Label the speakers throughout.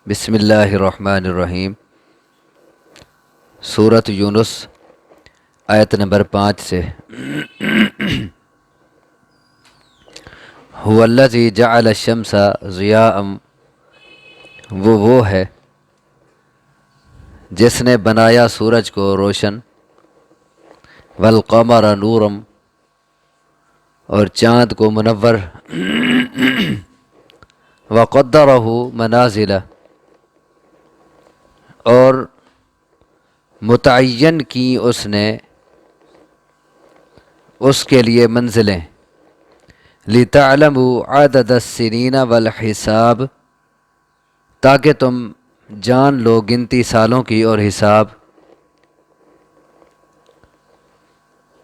Speaker 1: بسم اللہ الرحمن الرحیم۔ سورۃ یونس آیت نمبر 5 سے۔ هو الذی جعل الشمس ضیاء، وہ ہے جس نے بنایا سورج کو روشن، والقمر نورا، اور چاند کو منور، وقدرہ منازل، اور متعین کی اس نے اس کے لیے منزلیں، لِتَعْلَمُوا عَدَدَ السِّنِينَ وَالْحِسَابِ، تاکہ تم جان لو گنتی سالوں کی اور حساب۔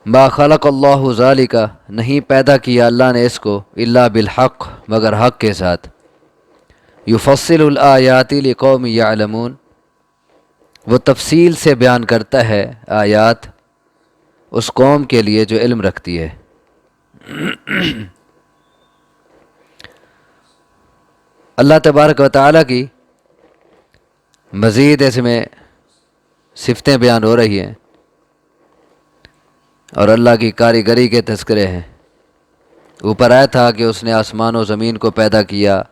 Speaker 1: ما خلق اللہ ذالک، نہیں پیدا کیا اللہ نے اس کو، الا بالحق، مگر حق کے ساتھ۔ یفصل الآیات لقوم یعلمون، وہ تفصیل سے بیان کرتا ہے آیات اس قوم کے لیے جو علم رکھتی ہے۔ اللہ تبارک و تعالیٰ کی مزید اس میں صفتیں بیان ہو رہی ہیں اور اللہ کی کاریگری کے تذکرے ہیں۔ اوپر آیا تھا کہ اس نے آسمان و زمین کو پیدا کیا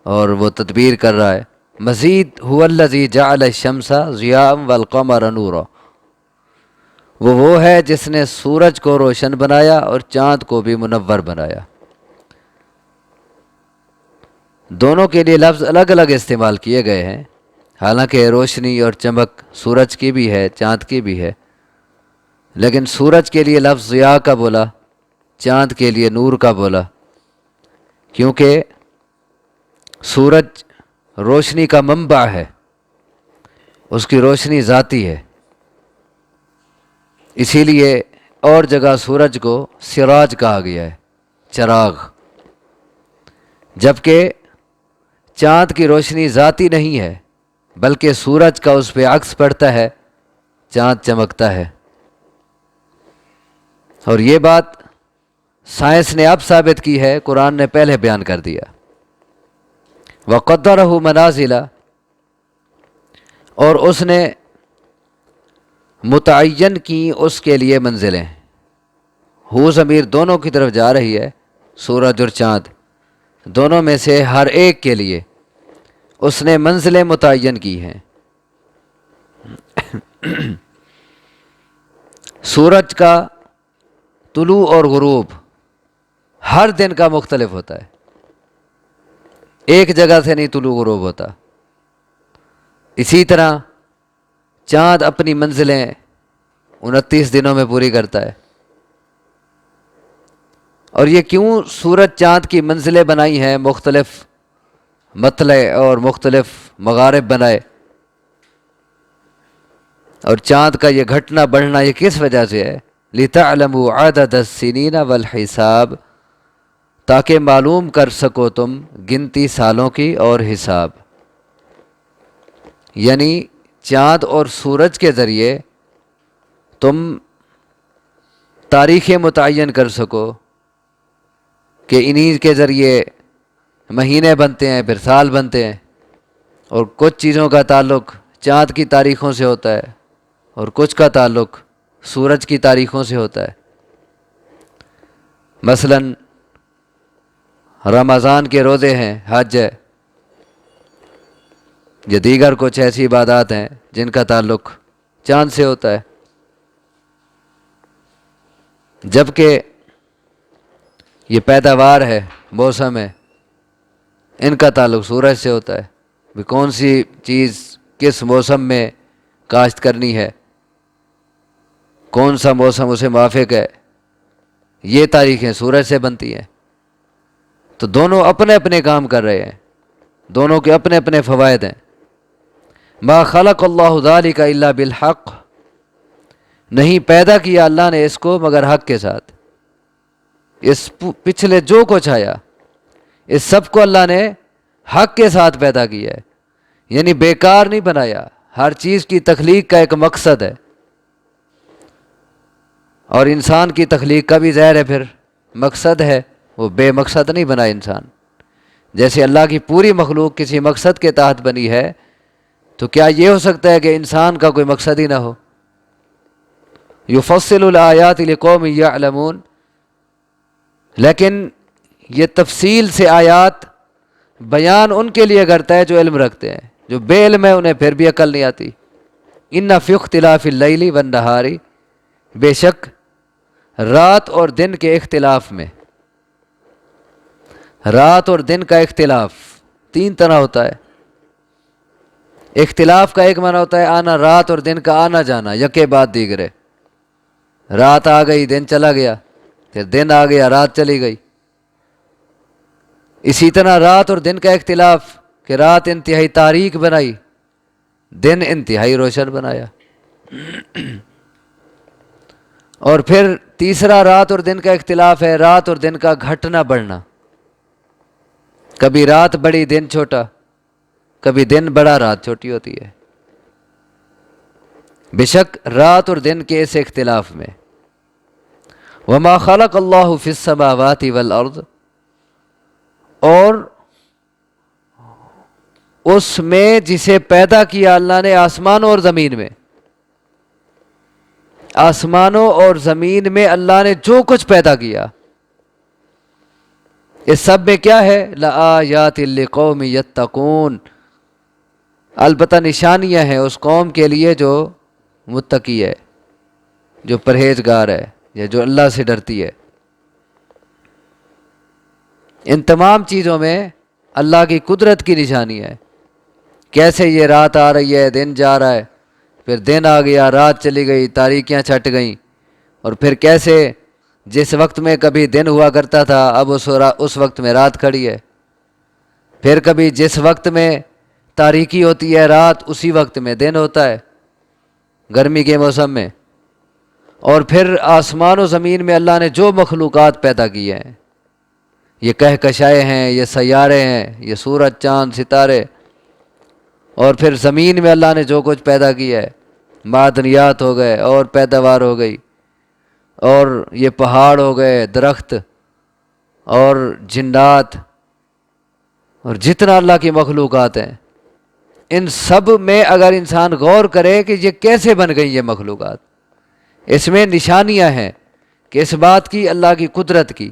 Speaker 1: اور وہ تدبیر کر رہا ہے۔ مزید هو الذی جعل الشمس ضیاء والقمر نورا، وہ ہے جس نے سورج کو روشن بنایا اور چاند کو بھی منور بنایا۔ دونوں کے لیے لفظ الگ الگ استعمال کیے گئے ہیں، حالانکہ روشنی اور چمک سورج کی بھی ہے، چاند کی بھی ہے، لیکن سورج کے لیے لفظ ضیاء کا بولا، چاند کے لیے نور کا بولا، کیونکہ سورج روشنی کا منبع ہے، اس کی روشنی ذاتی ہے، اسی لیے اور جگہ سورج کو سراج کہا گیا ہے، چراغ، جبکہ چاند کی روشنی ذاتی نہیں ہے بلکہ سورج کا اس پہ عکس پڑتا ہے، چاند چمکتا ہے۔ اور یہ بات سائنس نے اب ثابت کی ہے، قرآن نے پہلے بیان کر دیا۔ وَقَدَّرَهُ مَنَازِلَ، اور اس نے متعین کی اس کے لیے منزلیں۔ ہو ضمیر دونوں کی طرف جا رہی ہے، سورج اور چاند دونوں میں سے ہر ایک کے لیے اس نے منزلیں متعین کی ہیں۔ سورج کا طلوع اور غروب ہر دن کا مختلف ہوتا ہے، ایک جگہ سے نہیں طلوع غروب ہوتا۔ اسی طرح چاند اپنی منزلیں 29 دنوں میں پوری کرتا ہے۔ اور یہ کیوں سورج چاند کی منزلیں بنائی ہیں، مختلف مطلع اور مختلف مغارب بنائے، اور چاند کا یہ گھٹنا بڑھنا یہ کس وجہ سے ہے؟ لِتَعْلَمُوا عَدَدَ السِّنِينَ وَالْحِسَابِ، تاکہ معلوم کر سکو تم گنتی سالوں کی اور حساب۔ یعنی چاند اور سورج کے ذریعے تم تاریخیں متعین کر سکو کہ انہی کے ذریعے مہینے بنتے ہیں، پھر سال بنتے ہیں، اور کچھ چیزوں کا تعلق چاند کی تاریخوں سے ہوتا ہے اور کچھ کا تعلق سورج کی تاریخوں سے ہوتا ہے۔ مثلاً رمضان کے روزے ہیں، حج ہے، یا دیگر کچھ ایسی عبادات ہیں جن کا تعلق چاند سے ہوتا ہے، جبکہ یہ پیداوار ہے، موسم ہے، ان کا تعلق سورج سے ہوتا ہے، بھی کون سی چیز کس موسم میں کاشت کرنی ہے، کون سا موسم اسے موافق ہے، یہ تاریخیں سورج سے بنتی ہیں۔ تو دونوں اپنے اپنے کام کر رہے ہیں، دونوں کے اپنے اپنے فوائد ہیں۔ ما خلق اللہ ذالک الا بالحق، نہیں پیدا کیا اللہ نے اس کو مگر حق کے ساتھ۔ اس پچھلے جو کچھ آیا اس سب کو اللہ نے حق کے ساتھ پیدا کیا ہے، یعنی بیکار نہیں بنایا۔ ہر چیز کی تخلیق کا ایک مقصد ہے، اور انسان کی تخلیق کا بھی ظاہر ہے پھر مقصد ہے، وہ بے مقصد نہیں بنا انسان۔ جیسے اللہ کی پوری مخلوق کسی مقصد کے تحت بنی ہے، تو کیا یہ ہو سکتا ہے کہ انسان کا کوئی مقصد ہی نہ ہو؟ یفصل الآیات لقوم یعلمون، لیکن یہ تفصیل سے آیات بیان ان کے لیے کرتا ہے جو علم رکھتے ہیں، جو بے علم ہے انہیں پھر بھی عقل نہیں آتی۔ ان فی اختلاف اللیل والنہار، بے شک رات اور دن کے اختلاف میں، رات اور دن کا اختلاف تین طرح ہوتا ہے۔ اختلاف کا ایک معنی ہوتا ہے آنا، رات اور دن کا آنا جانا یکے بعد دیگرے، رات آ گئی دن چلا گیا، پھر دن آ گیا رات چلی گئی۔ اسی طرح رات اور دن کا اختلاف کہ رات انتہائی تاریک بنائی، دن انتہائی روشن بنایا۔ اور پھر تیسرا رات اور دن کا اختلاف ہے رات اور دن کا گھٹنا بڑھنا، کبھی رات بڑی دن چھوٹا، کبھی دن بڑا رات چھوٹی ہوتی ہے۔ بے شک رات اور دن کے اس اختلاف میں، وما خلق اللہ فی السماوات والارض، اور اس میں جسے پیدا کیا اللہ نے آسمانوں اور زمین میں، آسمانوں اور زمین میں اللہ نے جو کچھ پیدا کیا، اس سب میں کیا ہے؟ لآیات لقوم یتقون، البتہ نشانیاں ہیں اس قوم کے لیے جو متقی ہے، جو پرہیزگار ہے، یا جو اللہ سے ڈرتی ہے۔ ان تمام چیزوں میں اللہ کی قدرت کی نشانی ہے، کیسے یہ رات آ رہی ہے دن جا رہا ہے، پھر دن آ گیا رات چلی گئی، تاریکیاں چھٹ گئیں، اور پھر کیسے جس وقت میں کبھی دن ہوا کرتا تھا اب اس وقت میں رات کھڑی ہے، پھر کبھی جس وقت میں تاریکی ہوتی ہے رات اسی وقت میں دن ہوتا ہے گرمی کے موسم میں۔ اور پھر آسمان و زمین میں اللہ نے جو مخلوقات پیدا کی ہیں، یہ کہکشائیں ہیں، یہ سیارے ہیں، یہ سورج چاند ستارے، اور پھر زمین میں اللہ نے جو کچھ پیدا کیا ہے، معدنیات ہو گئے اور پیداوار ہو گئی، اور یہ پہاڑ ہو گئے، درخت اور جنات، اور جتنا اللہ کی مخلوقات ہیں، ان سب میں اگر انسان غور کرے کہ یہ کیسے بن گئی یہ مخلوقات، اس میں نشانیاں ہیں کہ اس بات کی اللہ کی قدرت کی،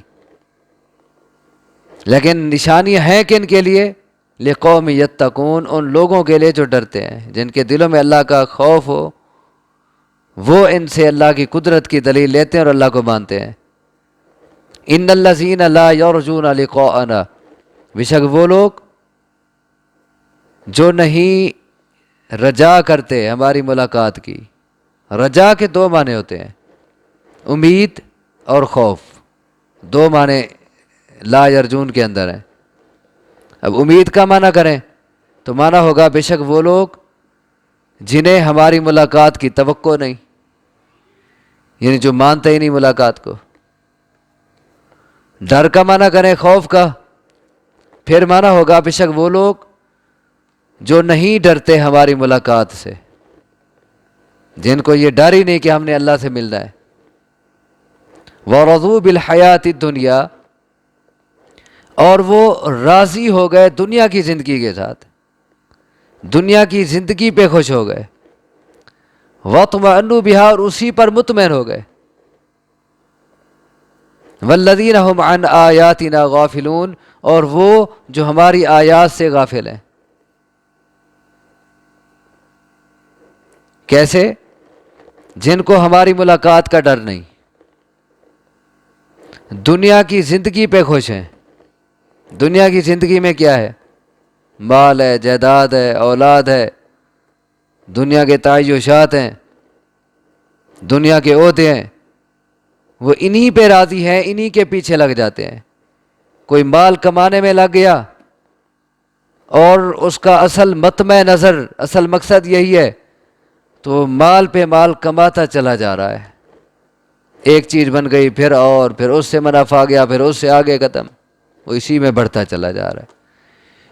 Speaker 1: لیکن نشانیاں ہیں کن کے لیے؟ لقوم یتقون، ان لوگوں کے لیے جو ڈرتے ہیں، جن کے دلوں میں اللہ کا خوف ہو، وہ ان سے اللہ کی قدرت کی دلیل لیتے ہیں اور اللہ کو مانتے ہیں۔ ان الذین لا یرجون لقاءنا، بے شک وہ لوگ جو نہیں رجا کرتے ہماری ملاقات کی۔ رجا کے دو معنی ہوتے ہیں، امید اور خوف، دو معنی لا یرجون کے اندر ہیں۔ اب امید کا معنی کریں تو معنی ہوگا بے شک وہ لوگ جنہیں ہماری ملاقات کی توقع نہیں، یعنی جو مانتے ہی نہیں ملاقات کو۔ ڈر کا معنی کریں خوف کا، پھر معنی ہوگا بے شک وہ لوگ جو نہیں ڈرتے ہماری ملاقات سے، جن کو یہ ڈر ہی نہیں کہ ہم نے اللہ سے ملنا ہے۔ وَرَضُوا بِالْحَيَاةِ الدُّنْيَا، اور وہ راضی ہو گئے دنیا کی زندگی کے ساتھ، دنیا کی زندگی پہ خوش ہو گئے۔ وَاطْمَأَنُّوا بِهَا، اور اسی پر مطمئن ہو گئے۔ وَالَّذِينَ هُمْ عَنْ آيَاتِنَا غَافِلُونَ، اور وہ جو ہماری آیات سے غافل ہیں۔ کیسے؟ جن کو ہماری ملاقات کا ڈر نہیں، دنیا کی زندگی پہ خوش ہیں۔ دنیا کی زندگی میں کیا ہے؟ مال ہے، جائیداد ہے، اولاد ہے، دنیا کے تعیشات ہیں، دنیا کے عہدے ہیں، وہ انہی پہ راضی ہیں، انہی کے پیچھے لگ جاتے ہیں۔ کوئی مال کمانے میں لگ گیا اور اس کا اصل مطمع نظر، اصل مقصد یہی ہے، تو مال پہ مال کماتا چلا جا رہا ہے۔ ایک چیز بن گئی پھر اور، پھر اس سے منافع آ گیا، پھر اس سے آگے ختم، وہ اسی میں بڑھتا چلا جا رہا ہے۔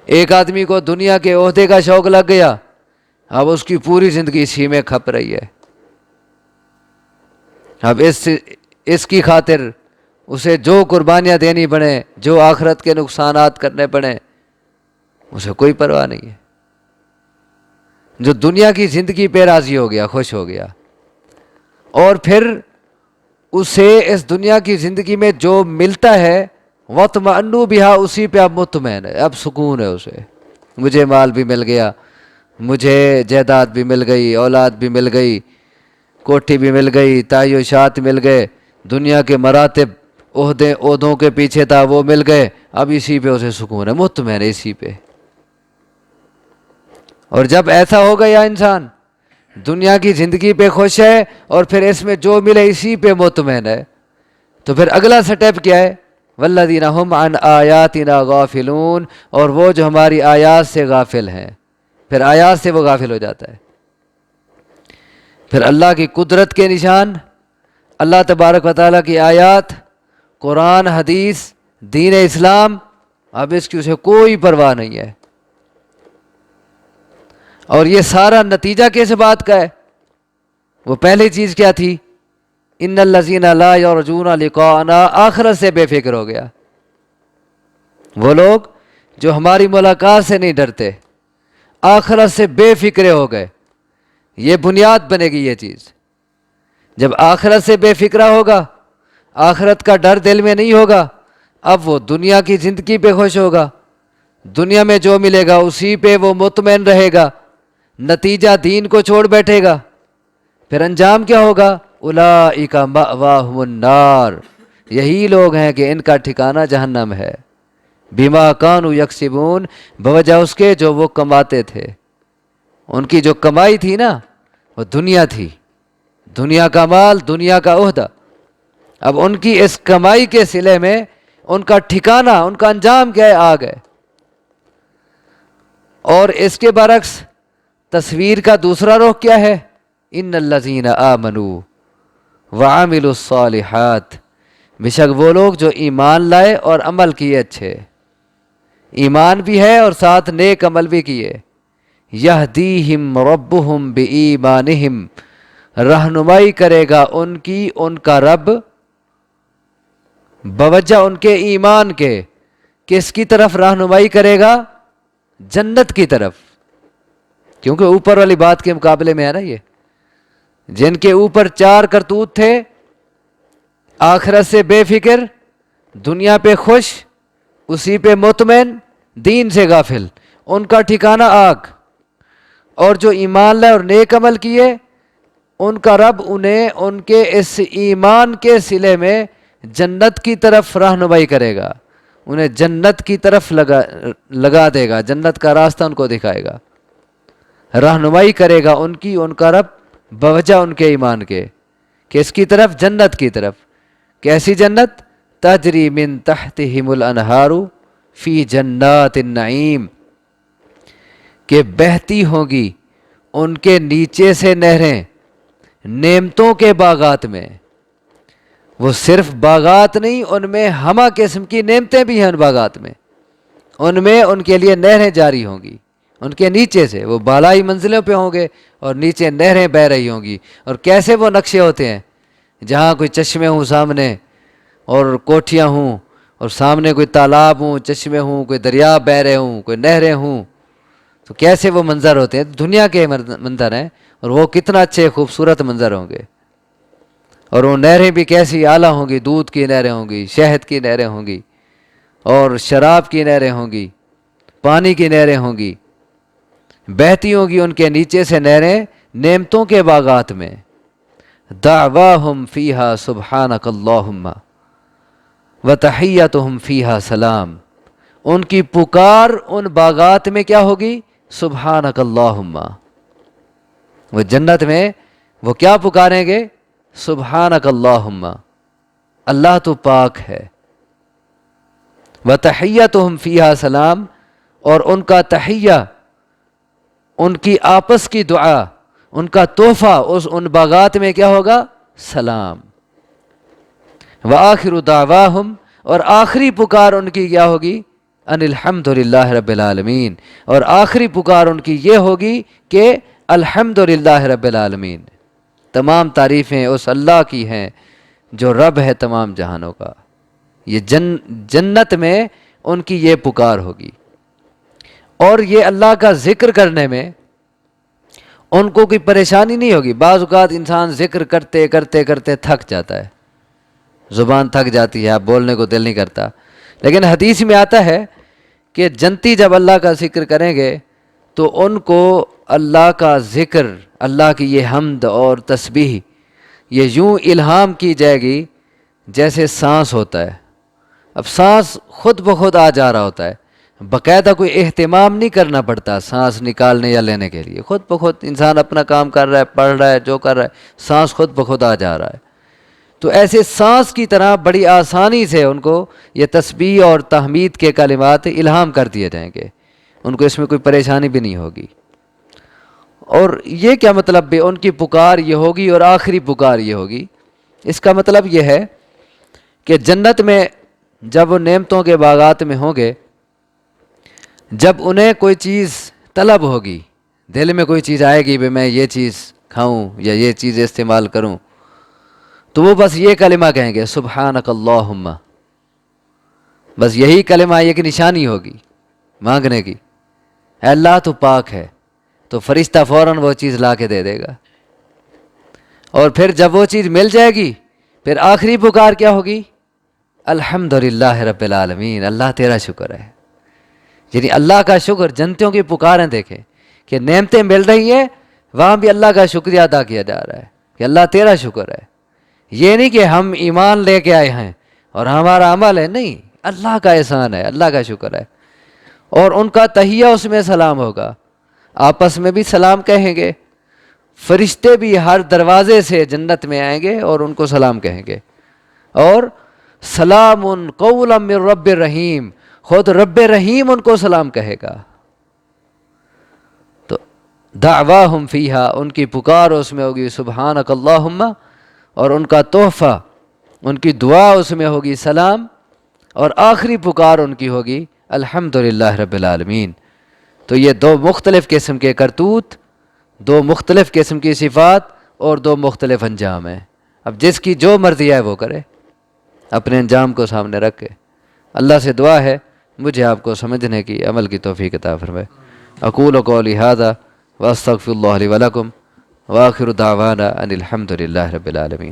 Speaker 1: ایک آدمی کو دنیا کے عہدے کا شوق لگ گیا، اب اس کی پوری زندگی اسی میں کھپ رہی ہے۔ اب اس کی خاطر اسے جو قربانیاں دینی پڑیں، جو آخرت کے نقصانات کرنے پڑیں، اسے کوئی پرواہ نہیں ہے. جو دنیا کی زندگی پہ راضی ہو گیا، خوش ہو گیا، اور پھر اسے اس دنیا کی زندگی میں جو ملتا ہے وَاطْمَأَنُّوا بِهَا، اسی پہ اب مطمئن ہے، اب سکون ہے اسے. مجھے مال بھی مل گیا، مجھے جائیداد بھی مل گئی، اولاد بھی مل گئی، کوٹھی بھی مل گئی، تائی و شات مل گئے، دنیا کے مراتب عہدوں کے پیچھے تھا وہ مل گئے، اب اسی پہ اسے سکون ہے، مطمئن ہے اسی پہ. اور جب ایسا ہو گیا انسان دنیا کی زندگی پہ خوش ہے اور پھر اس میں جو ملے اسی پہ مطمئن ہے، تو پھر اگلا سٹیپ کیا ہے؟ والذین هم عن آیاتنا غافلون، اور وہ جو ہماری آیات سے غافل ہیں، پھر آیات سے وہ غافل ہو جاتا ہے. پھر اللہ کی قدرت کے نشان، اللہ تبارک و تعالیٰ کی آیات، قرآن، حدیث، دین اسلام، اب اس کی اسے کوئی پرواہ نہیں ہے. اور یہ سارا نتیجہ کس بات کا ہے؟ وہ پہلی چیز کیا تھی؟ ان الذین لا یرجون لقاءنا، آخرت سے بے فکر ہو گیا. وہ لوگ جو ہماری ملاقات سے نہیں ڈرتے، آخرت سے بے فکرے ہو گئے. یہ بنیاد بنے گی یہ چیز. جب آخرت سے بے فکرہ ہوگا، آخرت کا ڈر دل میں نہیں ہوگا، اب وہ دنیا کی زندگی پہ خوش ہوگا، دنیا میں جو ملے گا اسی پہ وہ مطمئن رہے گا، نتیجہ دین کو چھوڑ بیٹھے گا. پھر انجام کیا ہوگا؟ اولئک مأواہم النار، یہی لوگ ہیں کہ ان کا ٹھکانہ جہنم ہے. بما کانوا یکسبون، بوجہ اس کے جو وہ کماتے تھے. ان کی جو کمائی تھی نا وہ دنیا تھی، دنیا کا مال، دنیا کا عہدہ. اب ان کی اس کمائی کے صلے میں ان کا ٹھکانہ، ان کا انجام کیا ہے؟ آ گئے. اور اس کے برعکس تصویر کا دوسرا رخ کیا ہے؟ ان الذین آمنوا وعملوا الصالحات، بے شک وہ لوگ جو ایمان لائے اور عمل کیے اچھے، ایمان بھی ہے اور ساتھ نیک عمل بھی کیے. یہدیہم ربہم بایمانہم، رہنمائی کرے گا ان کی ان کا رب بوجہ ان کے ایمان کے. کس کی طرف رہنمائی کرے گا؟ جنت کی طرف. کیونکہ اوپر والی بات کے مقابلے میں ہے نا، یہ جن کے اوپر 4 کرتوت تھے، آخرت سے بے فکر، دنیا پہ خوش، اسی پہ مطمئن، دین سے غافل، ان کا ٹھکانہ آگ. اور جو ایمان لائے اور نیک عمل کیے، ان کا رب انہیں ان کے اس ایمان کے صلے میں جنت کی طرف رہنمائی کرے گا، انہیں جنت کی طرف لگا دے گا، جنت کا راستہ ان کو دکھائے گا، رہنمائی کرے گا ان کی ان کا رب بوجہ ان کے ایمان کے. کس کی طرف؟ جنت کی طرف. کیسی جنت؟ تجری من تحتہم الانہار فی جنات النعیم، کہ بہتی ہوگی ان کے نیچے سے نہریں نعمتوں کے باغات میں. وہ صرف باغات نہیں، ان میں ہمہ قسم کی نعمتیں بھی ہیں. ان باغات میں ان کے لیے نہریں جاری ہوں گی. ان کے نیچے سے وہ بالائی منزلوں پہ ہوں گے اور نیچے نہریں بہہ رہی ہوں گی. اور کیسے وہ نقشے ہوتے ہیں؟ جہاں کوئی چشمے ہوں سامنے اور کوٹھیاں ہوں، اور سامنے کوئی تالاب ہوں، چشمے ہوں، کوئی دریا بہہ رہے ہوں، کوئی نہریں ہوں، تو کیسے وہ منظر ہوتے ہیں؟ دنیا کے منظر ہیں، اور وہ کتنا اچھے خوبصورت منظر ہوں گے. اور وہ نہریں بھی کیسی اعلیٰ ہوں گی، دودھ کی نہریں ہوں گی، شہد کی نہریں ہوں گی، اور شراب کی نہریں ہوں گی، پانی کی نہریں ہوں گی، بہتی ہوں گی ان کے نیچے سے نہریں نعمتوں کے باغات میں. دعواہم فیہا سبحانک اللہم وتحیتہم فیہا سلام، ان کی پکار ان باغات میں کیا ہوگی؟ سبحانک اللہم. وہ جنت میں وہ کیا پکاریں گے؟ سبحانک اللہم، اللہ تو پاک ہے. وتحیتہم فیہا سلام، اور ان کا تحیہ، ان کی آپس کی دعا، ان کا تحفہ ان باغات میں کیا ہوگا؟ سلام. وآخر دعواہم، اور آخری پکار ان کی کیا ہوگی؟ ان الحمد للہ رب العالمین، اور آخری پکار ان کی یہ ہوگی کہ الحمد للہ رب العالمین، تمام تعریفیں اس اللہ کی ہیں جو رب ہے تمام جہانوں کا. یہ جنت میں ان کی یہ پکار ہوگی. اور یہ اللہ کا ذکر کرنے میں ان کو کوئی پریشانی نہیں ہوگی. بعض اوقات انسان ذکر کرتے کرتے کرتے تھک جاتا ہے, زبان تھک جاتی ہے, اب بولنے کو دل نہیں کرتا. لیکن حدیث میں آتا ہے کہ جنتی جب اللہ کا ذکر کریں گے تو ان کو اللہ کا ذکر, اللہ کی یہ حمد اور تسبیح یہ یوں الہام کی جائے گی جیسے سانس ہوتا ہے. اب سانس خود بخود آ جا رہا ہوتا ہے, باقاعدہ کوئی اہتمام نہیں کرنا پڑتا سانس نکالنے یا لینے کے لیے. خود بخود انسان اپنا کام کر رہا ہے, پڑھ رہا ہے, جو کر رہا ہے, سانس خود بخود آ جا رہا ہے. تو ایسے سانس کی طرح بڑی آسانی سے ان کو یہ تسبیح اور تحمید کے کلمات الہام کر دیے جائیں گے, ان کو اس میں کوئی پریشانی بھی نہیں ہوگی. اور یہ کیا مطلب بھی ان کی پکار یہ ہوگی اور آخری پکار یہ ہوگی؟ اس کا مطلب یہ ہے کہ جنت میں جب وہ نعمتوں کے باغات میں ہوں گے, جب انہیں کوئی چیز طلب ہوگی, دل میں کوئی چیز آئے گی بھی میں یہ چیز کھاؤں یا یہ چیز استعمال کروں, تو وہ بس یہ کلمہ کہیں گے سبحانک اللہم. بس یہی کلمہ ایک نشانی ہوگی مانگنے کی, اے اللہ تو پاک ہے. تو فرشتہ فوراً وہ چیز لا کے دے دے گا. اور پھر جب وہ چیز مل جائے گی پھر آخری پکار کیا ہوگی؟ الحمدللہ رب العالمین, اللہ تیرا شکر ہے. یعنی اللہ کا شکر, جنتوں کی پکاریں دیکھیں کہ نعمتیں مل رہی ہیں, وہاں بھی اللہ کا شکریہ ادا کیا جا رہا ہے کہ اللہ تیرا شکر ہے. یہ نہیں کہ ہم ایمان لے کے آئے ہیں اور ہمارا عمل ہے, نہیں, اللہ کا احسان ہے, اللہ کا شکر ہے. اور ان کا تحیہ اس میں سلام ہوگا, آپس میں بھی سلام کہیں گے. فرشتے بھی ہر دروازے سے جنت میں آئیں گے اور ان کو سلام کہیں گے. اور سلام قولا من رب الرحیم, خود رب رحیم ان کو سلام کہے گا. تو دعواہم فیہا, ان کی پکار اس میں ہوگی سبحانک اللہم, اور ان کا تحفہ, ان کی دعا اس میں ہوگی سلام, اور آخری پکار ان کی ہوگی الحمدللہ رب العالمین. تو یہ دو مختلف قسم کے کرتوت, دو مختلف قسم کی صفات اور دو مختلف انجام ہیں. اب جس کی جو مرضی ہے وہ کرے, اپنے انجام کو سامنے رکھ کے. اللہ سے دعا ہے مجھے آپ کو سمجھنے کی, عمل کی توفیق عطا فرمائے. اقول قولی ھذا واستغفر اللہ لی ولکم وآخر دعوانا ان الحمد للہ رب العالمین.